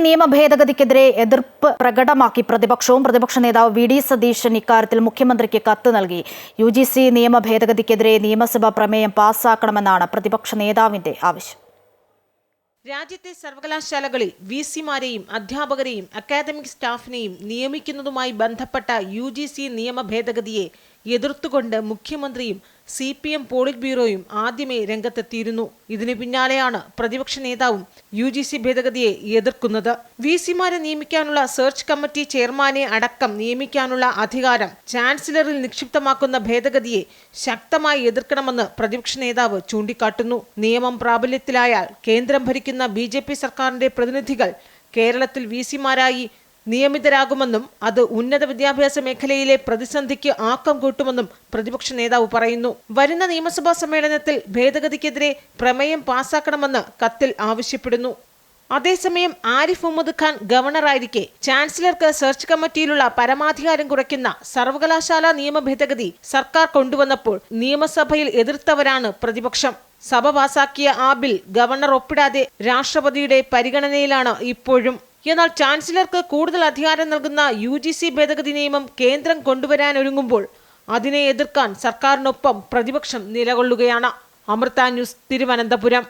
നിയമ ഭേദഗതിക്കെതിരെ എതിർപ്പ് പ്രകടമാക്കി പ്രതിപക്ഷവും. പ്രതിപക്ഷ നേതാവ് വി ഡി സതീശൻ ഇക്കാര്യത്തിൽ മുഖ്യമന്ത്രിക്ക് കത്ത് നൽകി. UGC നിയമ ഭേദഗതിക്കെതിരെ നിയമസഭാ പ്രമേയം പാസാക്കണമെന്നാണ് പ്രതിപക്ഷ നേതാവിന്റെ ആവശ്യം. രാജ്യത്തെ സർവകലാശാലകളിൽ VC-മാരെയും അധ്യാപകരെയും അക്കാദമിക് സ്റ്റാഫിനെയും നിയമിക്കുന്നതുമായി ബന്ധപ്പെട്ട UGC നിയമ ഭേദഗതിയെ എതിർത്തുകൊണ്ട് മുഖ്യമന്ത്രിയും CPM പോളിറ്റ് ബ്യൂറോയും ആദ്യമേ രംഗത്തെത്തിയിരുന്നു. ഇതിനു പിന്നാലെയാണ് പ്രതിപക്ഷ നേതാവും UGC ഭേദഗതിയെ എതിർക്കുന്നത്. VC-മാരെ നിയമിക്കാനുള്ള സെർച്ച് കമ്മിറ്റി ചെയർമാനെ അടക്കം നിയമിക്കാനുള്ള അധികാരം ചാൻസലറിൽ നിക്ഷിപ്തമാക്കുന്ന ഭേദഗതിയെ ശക്തമായി എതിർക്കണമെന്ന് പ്രതിപക്ഷ നേതാവ് ചൂണ്ടിക്കാട്ടുന്നു. നിയമം പ്രാബല്യത്തിലായാൽ കേന്ദ്രം ഭരിക്കുന്ന BJP സർക്കാരിന്റെ പ്രതിനിധികൾ കേരളത്തിൽ VC-മാരായി നിയമിതരാകുമെന്നും അത് ഉന്നത വിദ്യാഭ്യാസ മേഖലയിലെ പ്രതിസന്ധിക്ക് ആക്കം കൂട്ടുമെന്നും പ്രതിപക്ഷ നേതാവ് പറയുന്നു. വരുന്ന നിയമസഭാ സമ്മേളനത്തിൽ ഭേദഗതിക്കെതിരെ പ്രമേയം പാസാക്കണമെന്ന് കത്തിൽ ആവശ്യപ്പെടുന്നു. അതേസമയം ആരിഫ് മുഹമ്മദ് ഖാൻ ഗവർണറായിരിക്കെ ചാൻസലർക്ക് സെർച്ച് കമ്മിറ്റിയിലുള്ള പരമാധികാരം കുറയ്ക്കുന്ന സർവകലാശാല നിയമ ഭേദഗതി സർക്കാർ കൊണ്ടുവന്നപ്പോൾ നിയമസഭയിൽ എതിർത്തവരാണ് പ്രതിപക്ഷം. സഭ പാസാക്കിയ ആ ബിൽ ഗവർണർ ഒപ്പിടാതെ രാഷ്ട്രപതിയുടെ പരിഗണനയിലാണ് ഇപ്പോഴും. എന്നാൽ ചാൻസലർക്ക് കൂടുതൽ അധികാരം നൽകുന്ന UGC ഭേദഗതി നിയമം കേന്ദ്രം കൊണ്ടുവരാനൊരുങ്ങുമ്പോൾ അതിനെ എതിർക്കാൻ സർക്കാരിനൊപ്പം പ്രതിപക്ഷം നിലകൊള്ളുകയാണ്. അമൃത ന്യൂസ്, തിരുവനന്തപുരം.